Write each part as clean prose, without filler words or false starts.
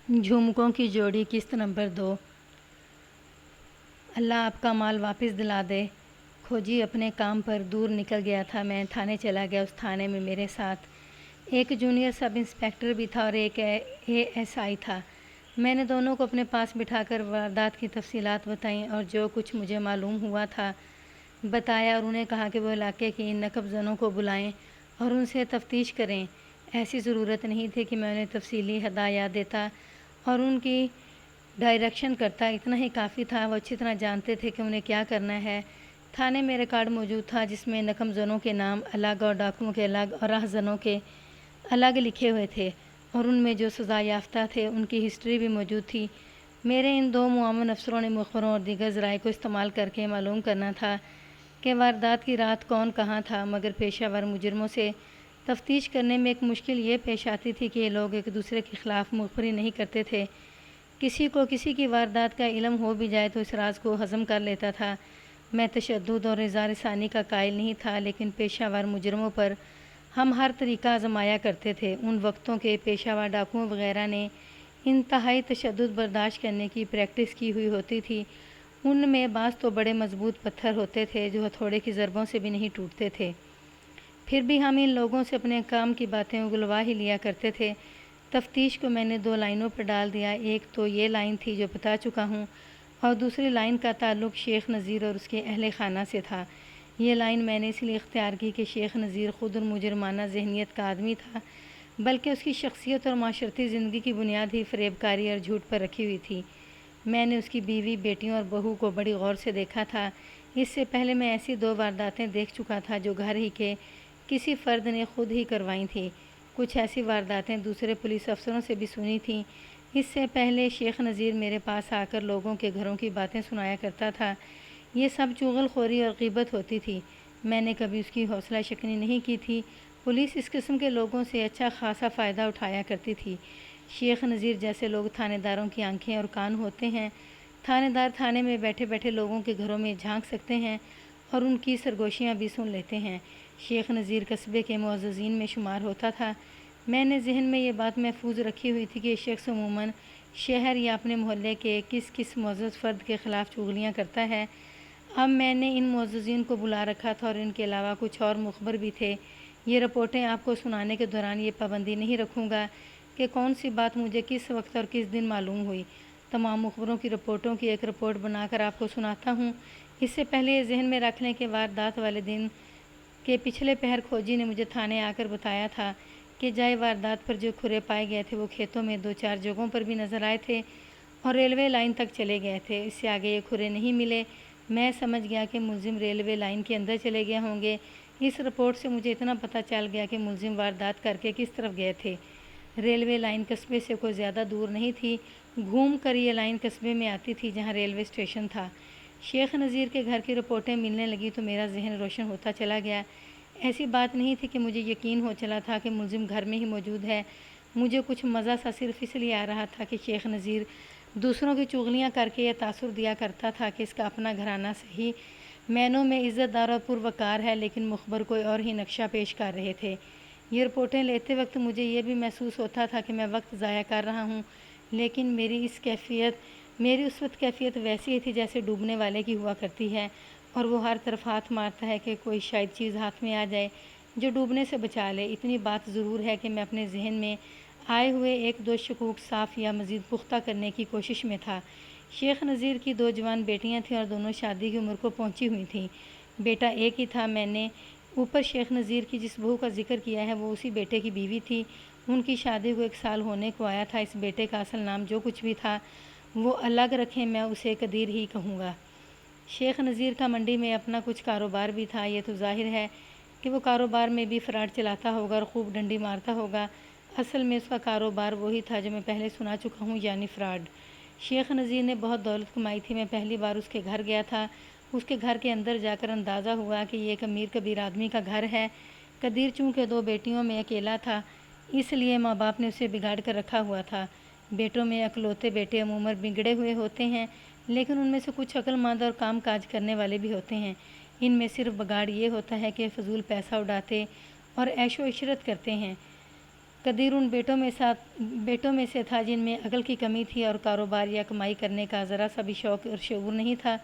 جھومکوں کی جوڑی قسط نمبر 2۔ اللہ آپ کا مال واپس دلا دے۔ کھوجی اپنے کام پر دور نکل گیا تھا۔ میں تھانے چلا گیا۔ اس تھانے میں میرے ساتھ ایک جونیئر سب انسپکٹر بھی تھا اور ایک ASI تھا۔ میں نے دونوں کو اپنے پاس بٹھا کر واردات کی تفصیلات بتائیں اور جو کچھ مجھے معلوم ہوا تھا بتایا، اور انہیں کہا کہ وہ علاقے کے ان نقب زنوں کو بلائیں اور ان سے تفتیش کریں۔ ایسی ضرورت نہیں تھی کہ میں انہیں تفصیلی ہدایات دیتا اور ان کی ڈائریکشن کرتا، اتنا ہی کافی تھا۔ وہ اچھی طرح جانتے تھے کہ انہیں کیا کرنا ہے۔ تھانے میں ریکارڈ موجود تھا جس میں نقب زنوں کے نام الگ اور ڈاکوؤں کے الگ اور راہ زنوں کے الگ لکھے ہوئے تھے، اور ان میں جو سزا یافتہ تھے ان کی ہسٹری بھی موجود تھی۔ میرے ان دو معاون افسروں نے مخبروں اور دیگر ذرائع کو استعمال کر کے معلوم کرنا تھا کہ واردات کی رات کون کہاں تھا، مگر پیشہ ور مجرموں سے تفتیش کرنے میں ایک مشکل یہ پیش آتی تھی کہ یہ لوگ ایک دوسرے کے خلاف مخبری نہیں کرتے تھے۔ کسی کو کسی کی واردات کا علم ہو بھی جائے تو اس راز کو ہضم کر لیتا تھا۔ میں تشدد اور اظہار ثانی کا قائل نہیں تھا، لیکن پیشہ ور مجرموں پر ہم ہر طریقہ آزمایا کرتے تھے۔ ان وقتوں کے پیشہ ور ڈاکوؤں وغیرہ نے انتہائی تشدد برداشت کرنے کی پریکٹس کی ہوئی ہوتی تھی۔ ان میں بعض تو بڑے مضبوط پتھر ہوتے تھے جو ہتھوڑے کی ضربوں سے بھی نہیں ٹوٹتے تھے۔ پھر بھی ہم ان لوگوں سے اپنے کام کی باتیں اگلوا ہی لیا کرتے تھے۔ تفتیش کو میں نے 2 لائنوں پر ڈال دیا۔ ایک تو یہ لائن تھی جو بتا چکا ہوں، اور دوسری لائن کا تعلق شیخ نذیر اور اس کے اہل خانہ سے تھا۔ یہ لائن میں نے اس لیے اختیار کی کہ شیخ نذیر خود مجرمانہ ذہنیت کا آدمی تھا، بلکہ اس کی شخصیت اور معاشرتی زندگی کی بنیاد ہی فریب کاری اور جھوٹ پر رکھی ہوئی تھی۔ میں نے اس کی بیوی، بیٹیوں اور بہو کو بڑی غور سے دیکھا تھا۔ اس سے پہلے میں ایسی 2 وارداتیں دیکھ چکا تھا جو گھر ہی کے کسی فرد نے خود ہی کروائی تھیں۔ کچھ ایسی وارداتیں دوسرے پولیس افسروں سے بھی سنی تھیں۔ اس سے پہلے شیخ نذیر میرے پاس آ کر لوگوں کے گھروں کی باتیں سنایا کرتا تھا۔ یہ سب چغل خوری اور غیبت ہوتی تھی۔ میں نے کبھی اس کی حوصلہ شکنی نہیں کی تھی۔ پولیس اس قسم کے لوگوں سے اچھا خاصا فائدہ اٹھایا کرتی تھی۔ شیخ نذیر جیسے لوگ تھانے داروں کی آنکھیں اور کان ہوتے ہیں۔ تھانے دار تھانے میں بیٹھے بیٹھے لوگوں کے گھروں میں جھانک سکتے ہیں اور ان کی سرگوشیاں بھی سن لیتے ہیں۔ شیخ نذیر قصبے کے معززین میں شمار ہوتا تھا۔ میں نے ذہن میں یہ بات محفوظ رکھی ہوئی تھی کہ یہ شخص عموماً شہر یا اپنے محلے کے کس معزز فرد کے خلاف چغلیاں کرتا ہے۔ اب میں نے ان معززین کو بلا رکھا تھا اور ان کے علاوہ کچھ اور مخبر بھی تھے۔ یہ رپورٹیں آپ کو سنانے کے دوران یہ پابندی نہیں رکھوں گا کہ کون سی بات مجھے کس وقت اور کس دن معلوم ہوئی۔ تمام مخبروں کی رپورٹوں کی ایک رپورٹ بنا کر آپ کو سناتا ہوں۔ اس سے پہلے یہ ذہن میں رکھ لیں کہ واردات والے دن کے پچھلے پہر کھوجی نے مجھے تھانے آ کر بتایا تھا کہ جائے واردات پر جو کھرے پائے گئے تھے وہ کھیتوں میں 2-4 جگہوں پر بھی نظر آئے تھے اور ریلوے لائن تک چلے گئے تھے۔ اس سے آگے یہ کھرے نہیں ملے۔ میں سمجھ گیا کہ ملزم ریلوے لائن کے اندر چلے گئے ہوں گے۔ اس رپورٹ سے مجھے اتنا پتہ چل گیا کہ ملزم واردات کر کے کس طرف گئے تھے۔ ریلوے لائن قصبے سے کوئی زیادہ دور نہیں تھی۔ گھوم کر یہ لائن قصبے میں آتی تھی جہاں ریلوے اسٹیشن تھا۔ شیخ نذیر کے گھر کی رپورٹیں ملنے لگی تو میرا ذہن روشن ہوتا چلا گیا۔ ایسی بات نہیں تھی کہ مجھے یقین ہو چلا تھا کہ ملزم گھر میں ہی موجود ہے۔ مجھے کچھ مزہ سا صرف اس لیے آ رہا تھا کہ شیخ نذیر دوسروں کی چغلیاں کر کے یہ تاثر دیا کرتا تھا کہ اس کا اپنا گھرانہ صحیح معنوں میں عزت دار اور پروقار ہے، لیکن مخبر کوئی اور ہی نقشہ پیش کر رہے تھے۔ یہ رپورٹیں لیتے وقت مجھے یہ بھی محسوس ہوتا تھا کہ میں وقت ضائع کر رہا ہوں، لیکن میری اس وقت کیفیت ویسی ہی تھی جیسے ڈوبنے والے کی ہوا کرتی ہے، اور وہ ہر طرف ہاتھ مارتا ہے کہ کوئی شاید چیز ہاتھ میں آ جائے جو ڈوبنے سے بچا لے۔ اتنی بات ضرور ہے کہ میں اپنے ذہن میں آئے ہوئے 1-2 شکوک صاف یا مزید پختہ کرنے کی کوشش میں تھا۔ شیخ نذیر کی 2 جوان بیٹیاں تھیں اور دونوں شادی کی عمر کو پہنچی ہوئی تھیں۔ بیٹا ایک ہی تھا۔ میں نے اوپر شیخ نذیر کی جس بہو کا ذکر کیا ہے وہ اسی بیٹے کی بیوی تھی۔ ان کی شادی کو 1 سال ہونے کو آیا تھا۔ اس بیٹے کا اصل نام جو کچھ بھی تھا وہ الگ رکھیں، میں اسے قدیر ہی کہوں گا۔ شیخ نذیر کا منڈی میں اپنا کچھ کاروبار بھی تھا۔ یہ تو ظاہر ہے کہ وہ کاروبار میں بھی فراڈ چلاتا ہوگا اور خوب ڈنڈی مارتا ہوگا۔ اصل میں اس کا کاروبار وہی تھا جو میں پہلے سنا چکا ہوں، یعنی فراڈ۔ شیخ نذیر نے بہت دولت کمائی تھی۔ میں پہلی بار اس کے گھر گیا تھا۔ اس کے گھر کے اندر جا کر اندازہ ہوا کہ یہ ایک امیر کبیر آدمی کا گھر ہے۔ قدیر چونکہ 2 بیٹیوں میں اکیلا تھا، اس لیے ماں باپ نے اسے بگاڑ کر رکھا ہوا تھا۔ بیٹوں میں اکلوتے بیٹے عموماً بگڑے ہوئے ہوتے ہیں، لیکن ان میں سے کچھ عقل مند اور کام کاج کرنے والے بھی ہوتے ہیں۔ ان میں صرف بگاڑ یہ ہوتا ہے کہ فضول پیسہ اڑاتے اور عیش و عشرت کرتے ہیں۔ قدیر ان بیٹوں میں سے تھا جن میں عقل کی کمی تھی اور کاروبار یا کمائی کرنے کا ذرا سا بھی شوق اور شعور نہیں تھا۔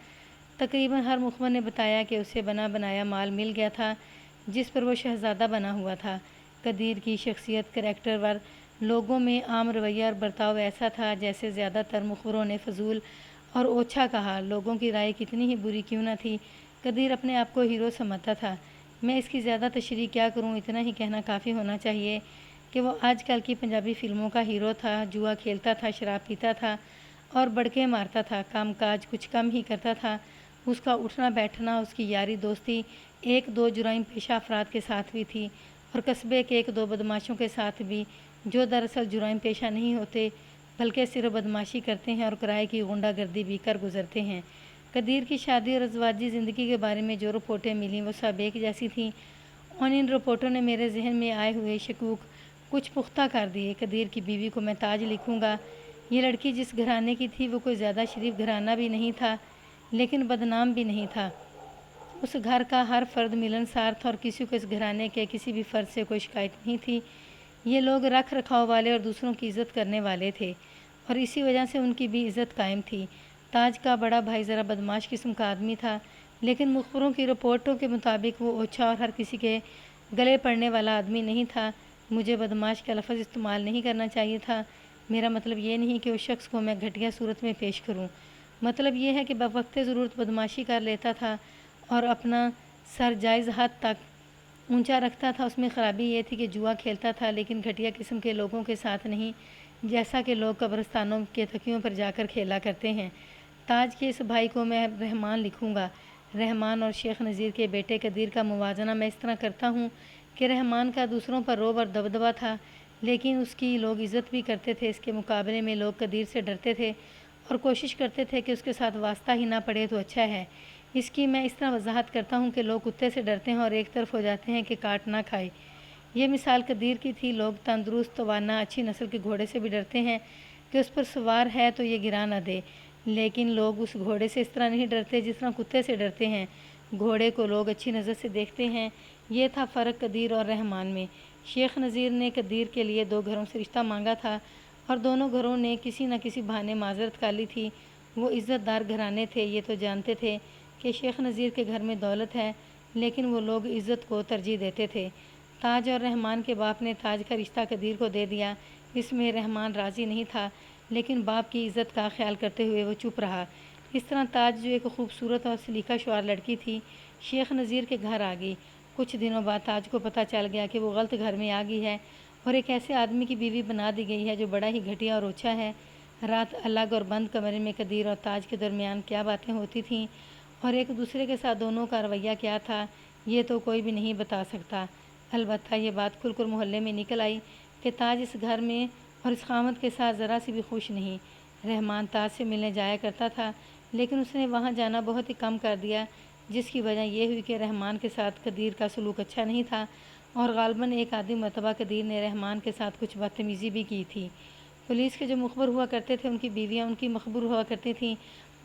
تقریباً ہر مخبر نے بتایا کہ اسے بنا بنایا مال مل گیا تھا جس پر وہ شہزادہ بنا ہوا تھا۔ قدیر کی شخصیت، کریکٹر ور، لوگوں میں عام رویہ اور برتاؤ ایسا تھا جیسے زیادہ تر مخبروں نے فضول اور اوچھا کہا۔ لوگوں کی رائے کتنی ہی بری کیوں نہ تھی، قدیر اپنے آپ کو ہیرو سمجھتا تھا۔ میں اس کی زیادہ تشریح کیا کروں، اتنا ہی کہنا کافی ہونا چاہیے کہ وہ آج کل کی پنجابی فلموں کا ہیرو تھا۔ جوا کھیلتا تھا، شراب پیتا تھا اور بڑکے مارتا تھا، کام کاج کچھ کم ہی کرتا تھا۔ اس کا اٹھنا بیٹھنا، اس کی یاری دوستی ایک دو جرائم پیشہ افراد کے ساتھ بھی تھی اور قصبے کے ایک دو بدماشوں کے ساتھ بھی، جو دراصل جرائم پیشہ نہیں ہوتے بلکہ صرف بدماشی کرتے ہیں اور کرائے کی غنڈہ گردی بھی کر گزرتے ہیں۔ قدیر کی شادی اور ازدواجی زندگی کے بارے میں جو رپورٹیں ملیں وہ سب ایک جیسی تھیں، اور ان رپورٹوں نے میرے ذہن میں آئے ہوئے شکوک کچھ پختہ کر دیے۔ قدیر کی بیوی کو میں تاج لکھوں گا۔ یہ لڑکی جس گھرانے کی تھی وہ کوئی زیادہ شریف گھرانہ بھی نہیں تھا لیکن بدنام بھی نہیں تھا۔ اس گھر کا ہر فرد ملنسار تھا اور کسی کو اس گھرانے کے کسی بھی فرد سے کوئی شکایت نہیں تھی۔ یہ لوگ رکھ رکھاؤ والے اور دوسروں کی عزت کرنے والے تھے اور اسی وجہ سے ان کی بھی عزت قائم تھی۔ تاج کا بڑا بھائی ذرا بدماش قسم کا آدمی تھا، لیکن مخبروں کی رپورٹوں کے مطابق وہ اوچھا اور ہر کسی کے گلے پڑنے والا آدمی نہیں تھا۔ مجھے بدماش کا لفظ استعمال نہیں کرنا چاہیے تھا۔ میرا مطلب یہ نہیں کہ اس شخص کو میں گھٹیا صورت میں پیش کروں، مطلب یہ ہے کہ بوقت ضرورت بدماشی کر لیتا تھا اور اپنا سر جائز حد تک اونچا رکھتا تھا۔ اس میں خرابی یہ تھی کہ جوا کھیلتا تھا لیکن گھٹیا قسم کے لوگوں کے ساتھ نہیں، جیسا کہ لوگ قبرستانوں کے تکیوں پر جا کر کھیلا کرتے ہیں۔ تاج کے اس بھائی کو میں رحمان لکھوں گا۔ رحمان اور شیخ نذیر کے بیٹے قدیر کا موازنہ میں اس طرح کرتا ہوں کہ رحمان کا دوسروں پر رعب اور دبدبہ تھا لیکن اس کی لوگ عزت بھی کرتے تھے۔ اس کے مقابلے میں لوگ قدیر سے ڈرتے تھے اور کوشش کرتے تھے کہ اس کے ساتھ واسطہ ہی نہ پڑے تو اچھا ہے۔ اس کی میں اس طرح وضاحت کرتا ہوں کہ لوگ کتے سے ڈرتے ہیں اور ایک طرف ہو جاتے ہیں کہ کاٹ نہ کھائے۔ یہ مثال قدیر کی تھی۔ لوگ تندرست، توانا، اچھی نسل کے گھوڑے سے بھی ڈرتے ہیں کہ اس پر سوار ہے تو یہ گرا نہ دے، لیکن لوگ اس گھوڑے سے اس طرح نہیں ڈرتے جس طرح کتے سے ڈرتے ہیں۔ گھوڑے کو لوگ اچھی نظر سے دیکھتے ہیں۔ یہ تھا فرق قدیر اور رحمان میں۔ شیخ نذیر نے قدیر کے لیے 2 گھروں سے رشتہ مانگا تھا اور دونوں گھروں نے کسی نہ کسی بہانے معذرت کر لی تھی۔ وہ عزت دار گھرانے تھے، یہ تو جانتے تھے کہ شیخ نذیر کے گھر میں دولت ہے، لیکن وہ لوگ عزت کو ترجیح دیتے تھے۔ تاج اور رحمان کے باپ نے تاج کا رشتہ قدیر کو دے دیا۔ اس میں رحمان راضی نہیں تھا لیکن باپ کی عزت کا خیال کرتے ہوئے وہ چپ رہا۔ اس طرح تاج، جو ایک خوبصورت اور سلیقہ شعار لڑکی تھی، شیخ نذیر کے گھر آ گئی۔ کچھ دنوں بعد تاج کو پتہ چل گیا کہ وہ غلط گھر میں آ گئی ہے اور ایک ایسے آدمی کی بیوی بنا دی گئی ہے جو بڑا ہی گھٹیا اور اوچھا ہے۔ رات الگ اور بند کمرے میں قدیر اور تاج کے درمیان کیا باتیں ہوتی تھیں اور ایک دوسرے کے ساتھ دونوں کا رویہ کیا تھا، یہ تو کوئی بھی نہیں بتا سکتا۔ البتہ یہ بات کھل کر محلے میں نکل آئی کہ تاج اس گھر میں اور اس خاوند کے ساتھ ذرا سی بھی خوش نہیں۔ رحمان تاج سے ملنے جایا کرتا تھا لیکن اس نے وہاں جانا بہت ہی کم کر دیا، جس کی وجہ یہ ہوئی کہ رحمان کے ساتھ قدیر کا سلوک اچھا نہیں تھا اور غالباً ایک آدھی مرتبہ قدیر نے رحمان کے ساتھ کچھ بدتمیزی بھی کی تھی۔ پولیس کے جو مخبر ہوا کرتے تھے، ان کی بیویاں ان کی مخبر ہوا کرتی تھیں۔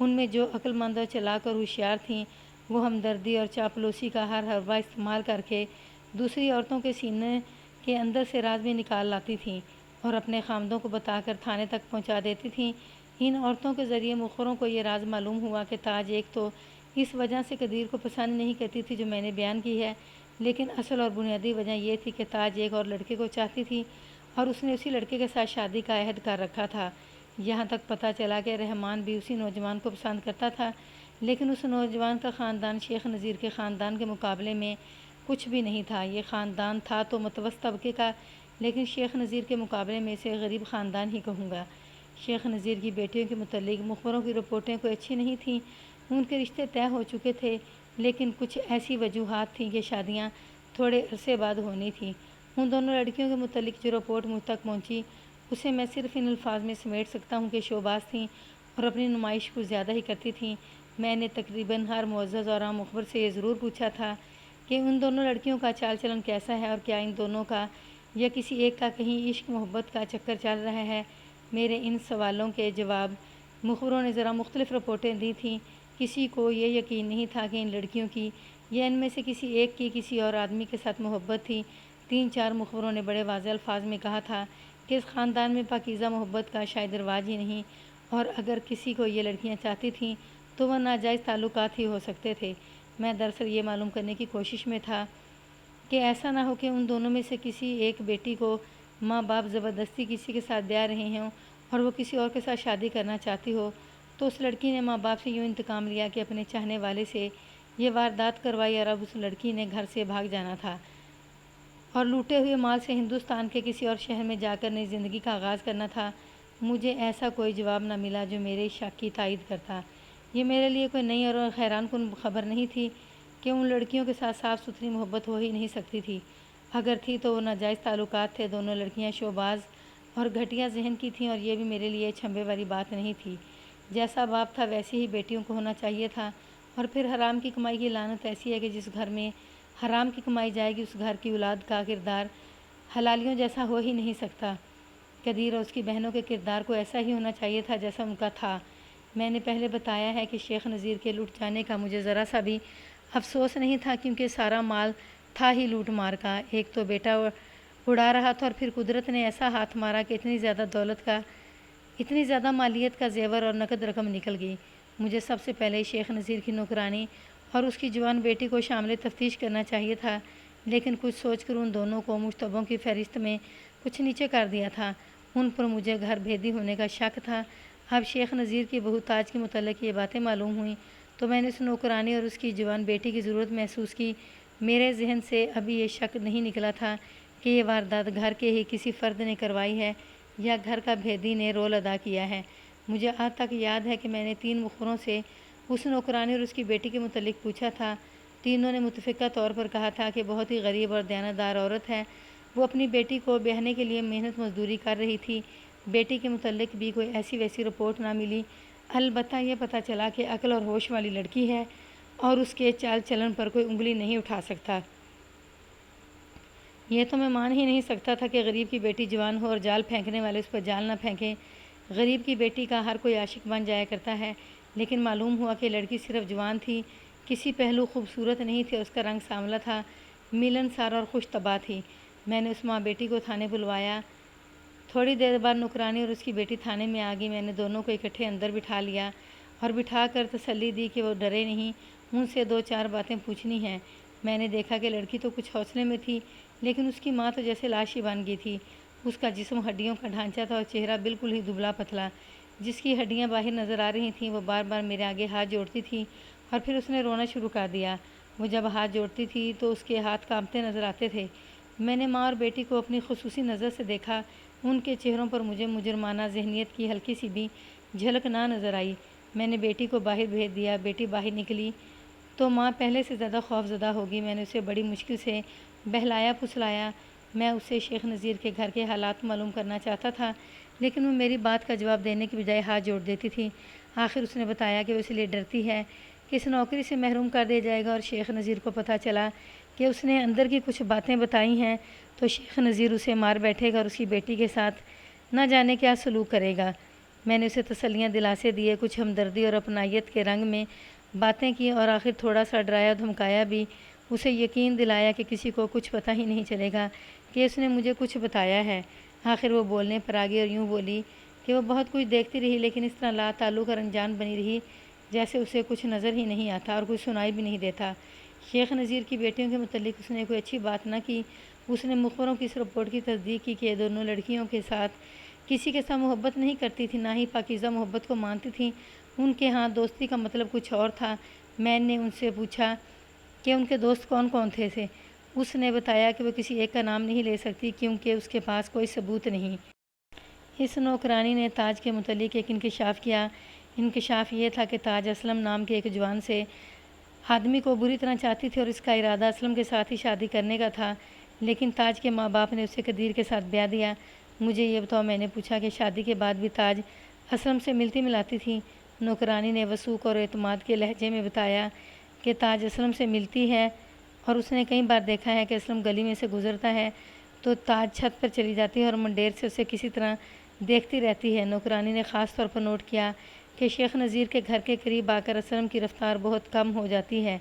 ان میں جو عقل مند اور چلاک اور ہوشیار تھیں وہ ہمدردی اور چاپلوسی کا ہر حربہ استعمال کر کے دوسری عورتوں کے سینے کے اندر سے راز بھی نکال لاتی تھیں اور اپنے خامدوں کو بتا کر تھانے تک پہنچا دیتی تھیں۔ ان عورتوں کے ذریعے مخبروں کو یہ راز معلوم ہوا کہ تاج ایک تو اس وجہ سے قدیر کو پسند نہیں کرتی تھی جو میں نے بیان کی ہے، لیکن اصل اور بنیادی وجہ یہ تھی کہ تاج ایک اور لڑکے کو چاہتی تھی اور اس نے اسی لڑکے کے ساتھ شادی کا عہد کر رکھا تھا۔ یہاں تک پتہ چلا کہ رحمان بھی اسی نوجوان کو پسند کرتا تھا، لیکن اس نوجوان کا خاندان شیخ نذیر کے خاندان کے مقابلے میں کچھ بھی نہیں تھا۔ یہ خاندان تھا تو متوسط طبقے کا، لیکن شیخ نذیر کے مقابلے میں اسے غریب خاندان ہی کہوں گا۔ شیخ نذیر کی بیٹیوں کے متعلق مخبروں کی رپورٹیں کوئی اچھی نہیں تھیں۔ ان کے رشتے طے ہو چکے تھے لیکن کچھ ایسی وجوہات تھیں کہ شادیاں تھوڑے عرصے بعد ہونی تھیں۔ ان دونوں لڑکیوں کے متعلق جو رپورٹ مجھ تک پہنچی اسے میں صرف ان الفاظ میں سمیٹ سکتا ہوں کہ شوباز تھیں اور اپنی نمائش کچھ زیادہ ہی کرتی تھیں۔ میں نے تقریباً ہر معزز اور عام مخبر سے یہ ضرور پوچھا تھا کہ ان دونوں لڑکیوں کا چال چلن کیسا ہے اور کیا ان دونوں کا یا کسی ایک کا کہیں عشق محبت کا چکر چل رہا ہے۔ میرے ان سوالوں کے جواب مخبروں نے ذرا مختلف رپورٹیں دی تھیں۔ کسی کو یہ یقین نہیں تھا کہ ان لڑکیوں کی یا ان میں سے کسی ایک کی کسی اور آدمی کے ساتھ محبت تھی۔ 3-4 مخبروں نے بڑے واضح الفاظ میں کہا تھا کہ اس خاندان میں پاکیزہ محبت کا شاید رواج ہی نہیں، اور اگر کسی کو یہ لڑکیاں چاہتی تھیں تو وہ ناجائز تعلقات ہی ہو سکتے تھے۔ میں دراصل یہ معلوم کرنے کی کوشش میں تھا کہ ایسا نہ ہو کہ ان دونوں میں سے کسی ایک بیٹی کو ماں باپ زبردستی کسی کے ساتھ بیاہ رہے ہوں اور وہ کسی اور کے ساتھ شادی کرنا چاہتی ہو۔ تو اس لڑکی نے ماں باپ سے یوں انتقام لیا کہ اپنے چاہنے والے سے یہ واردات کروائی، اور اب اس لڑکی نے گھر سے بھاگ جانا تھا اور لوٹے ہوئے مال سے ہندوستان کے کسی اور شہر میں جا کر نئی زندگی کا آغاز کرنا تھا۔ مجھے ایسا کوئی جواب نہ ملا جو میرے شک کی تائید کرتا۔ یہ میرے لیے کوئی نئی اور حیران کن خبر نہیں تھی کہ ان لڑکیوں کے ساتھ صاف ستھری محبت ہو ہی نہیں سکتی تھی۔ اگر تھی تو وہ ناجائز تعلقات تھے۔ دونوں لڑکیاں شوباز اور گھٹیا ذہن کی تھیں، اور یہ بھی میرے لیے چھمبے والی بات نہیں تھی۔ جیسا باپ تھا ویسی ہی بیٹیوں کو ہونا چاہیے تھا۔ اور پھر حرام کی کمائی کی لعنت ایسی ہے کہ جس گھر میں حرام کی کمائی جائے گی اس گھر کی اولاد کا کردار حلالیوں جیسا ہو ہی نہیں سکتا۔ قدیر اور اس کی بہنوں کے کردار کو ایسا ہی ہونا چاہیے تھا جیسا ان کا تھا۔ میں نے پہلے بتایا ہے کہ شیخ نذیر کے لٹ جانے کا مجھے ذرا سا بھی افسوس نہیں تھا، کیونکہ سارا مال تھا ہی لوٹ مار کا۔ ایک تو بیٹا اڑا رہا تھا، اور پھر قدرت نے ایسا ہاتھ مارا کہ اتنی زیادہ دولت کا، اتنی زیادہ مالیت کا زیور اور نقد رقم نکل گئی۔ مجھے سب سے پہلے شیخ نذیر کی نوکرانی اور اس کی جوان بیٹی کو شامل تفتیش کرنا چاہیے تھا، لیکن کچھ سوچ کر ان دونوں کو مشتبہوں کی فہرست میں کچھ نیچے کر دیا تھا۔ ان پر مجھے گھر بھیدی ہونے کا شک تھا۔ اب شیخ نذیر کی بہو تاج کے متعلق یہ باتیں معلوم ہوئیں تو میں نے اس نوکرانی اور اس کی جوان بیٹی کی ضرورت محسوس کی۔ میرے ذہن سے ابھی یہ شک نہیں نکلا تھا کہ یہ واردات گھر کے ہی کسی فرد نے کروائی ہے یا گھر کا بھیدی نے رول ادا کیا ہے۔ مجھے آج تک یاد ہے کہ میں نے 3 مخبروں سے اس نوکرانی اور اس کی بیٹی کے متعلق پوچھا تھا۔ تینوں نے متفقہ طور پر کہا تھا کہ بہت ہی غریب اور دیانتدار عورت ہے۔ وہ اپنی بیٹی کو بیاہنے کے لیے محنت مزدوری کر رہی تھی۔ بیٹی کے متعلق بھی کوئی ایسی ویسی رپورٹ نہ ملی، البتہ یہ پتہ چلا کہ عقل اور ہوش والی لڑکی ہے اور اس کے چال چلن پر کوئی انگلی نہیں اٹھا سکتا۔ یہ تو میں مان ہی نہیں سکتا تھا کہ غریب کی بیٹی جوان ہو اور جال پھینکنے والے اس پر جال نہ پھینکیں۔ غریب کی بیٹی کا ہر کوئی عاشق بن جایا کرتا ہے، لیکن معلوم ہوا کہ لڑکی صرف جوان تھی، کسی پہلو خوبصورت نہیں تھی، اور اس کا رنگ سانولا تھا، ملنسار اور خوش طبع تھی۔ میں نے اس ماں بیٹی کو تھانے بلوایا۔ تھوڑی دیر بعد نوکرانی اور اس کی بیٹی تھانے میں آ گئی۔ میں نے دونوں کو اکٹھے اندر بٹھا لیا اور بٹھا کر تسلی دی کہ وہ ڈرے نہیں، ان سے 2-4 باتیں پوچھنی ہیں۔ میں نے دیکھا کہ لڑکی تو کچھ حوصلے میں تھی، لیکن اس کی ماں تو جیسے لاش ہی بن گئی تھی۔ اس کا جسم ہڈیوں کا ڈھانچہ تھا اور چہرہ بالکل ہی دبلا پتلا، جس کی ہڈیاں باہر نظر آ رہی تھیں۔ وہ بار بار میرے آگے ہاتھ جوڑتی تھی اور پھر اس نے رونا شروع کر دیا۔ وہ جب ہاتھ جوڑتی تھی تو اس کے ہاتھ کانپتے نظر آتے تھے۔ میں نے ماں اور بیٹی کو اپنی خصوصی نظر سے دیکھا۔ ان کے چہروں پر مجھے مجرمانہ ذہنیت کی ہلکی سی بھی جھلک نہ نظر آئی۔ میں نے بیٹی کو باہر بھیج دیا۔ بیٹی باہر نکلی تو ماں پہلے سے زیادہ خوف زدہ ہوگی۔ میں نے اسے بڑی مشکل سے بہلایا پھسلایا۔ میں اسے شیخ نذیر کے گھر کے حالات معلوم کرنا چاہتا تھا، لیکن وہ میری بات کا جواب دینے کی بجائے ہاتھ جوڑ دیتی تھی۔ آخر اس نے بتایا کہ وہ اس لیے ڈرتی ہے کہ اس نوکری سے محروم کر دیا جائے گا، اور شیخ نذیر کو پتہ چلا کہ اس نے اندر کی کچھ باتیں بتائی ہیں تو شیخ نذیر اسے مار بیٹھے گا اور اس کی بیٹی کے ساتھ نہ جانے کیا سلوک کرے گا۔ میں نے اسے تسلیاں دلاسے دیے، کچھ ہمدردی اور اپنائیت کے رنگ میں باتیں کی، اور آخر تھوڑا سا ڈرایا دھمکایا بھی۔ اسے یقین دلایا کہ کسی کو کچھ پتہ ہی نہیں چلے گا کہ اس نے مجھے کچھ بتایا ہے۔ آخر وہ بولنے پر آ گئی اور یوں بولی کہ وہ بہت کچھ دیکھتی رہی، لیکن اس طرح لا تعلق اور انجان بنی رہی جیسے اسے کچھ نظر ہی نہیں آتا اور کچھ سنائی بھی نہیں دیتا۔ شیخ نذیر کی بیٹیوں کے متعلق اس نے کوئی اچھی بات نہ کی۔ اس نے مخبروں کی اس رپورٹ کی تصدیق کی کہ یہ دونوں لڑکیوں کے ساتھ کسی کے ساتھ محبت نہیں کرتی تھی، نہ ہی پاکیزہ محبت کو مانتی تھیں۔ ان کے ہاں دوستی کا مطلب کچھ اور تھا۔ میں نے ان سے پوچھا کہ ان کے دوست کون کون تھے۔ اس نے بتایا کہ وہ کسی ایک کا نام نہیں لے سکتی کیونکہ اس کے پاس کوئی ثبوت نہیں۔ اس نوکرانی نے تاج کے متعلق ایک انکشاف کیا۔ انکشاف یہ تھا کہ تاج اسلم نام کے ایک جوان سے آدمی کو بری طرح چاہتی تھی اور اس کا ارادہ اسلم کے ساتھ ہی شادی کرنے کا تھا، لیکن تاج کے ماں باپ نے اسے قدیر کے ساتھ بیاہ دیا۔ مجھے یہ بتاؤ، میں نے پوچھا کہ شادی کے بعد بھی تاج اسلم سے ملتی ملاتی تھی؟ نوکرانی نے وثوق اور اعتماد کے لہجے میں بتایا کہ تاج اسلم سے ملتی ہے، اور اس نے کئی بار دیکھا ہے کہ اسلم گلی میں سے گزرتا ہے تو تاج چھت پر چلی جاتی ہے اور منڈیر سے اسے کسی طرح دیکھتی رہتی ہے۔ نوکرانی نے خاص طور پر نوٹ کیا کہ شیخ نذیر کے گھر کے قریب آ کر اسلم کی رفتار بہت کم ہو جاتی ہے۔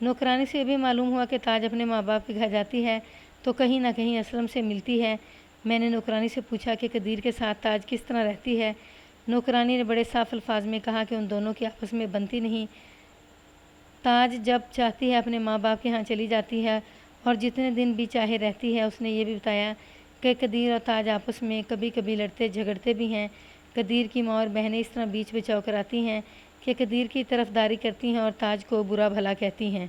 نوکرانی سے یہ بھی معلوم ہوا کہ تاج اپنے ماں باپ کے گھر جاتی ہے تو کہیں نہ کہیں اسلم سے ملتی ہے۔ میں نے نوکرانی سے پوچھا کہ قدیر کے ساتھ تاج کس طرح رہتی ہے۔ نوکرانی نے بڑے صاف الفاظ میں کہا کہ ان دونوں کی آپس میں بنتی نہیں۔ تاج جب چاہتی ہے اپنے ماں باپ کے ہاں چلی جاتی ہے اور جتنے دن بھی چاہے رہتی ہے۔ اس نے یہ بھی بتایا کہ قدیر اور تاج آپس میں کبھی کبھی لڑتے جھگڑتے بھی ہیں۔ قدیر کی ماں اور بہنیں اس طرح بیچ بچاؤ کراتی ہیں کہ قدیر کی طرفداری کرتی ہیں اور تاج کو برا بھلا کہتی ہیں۔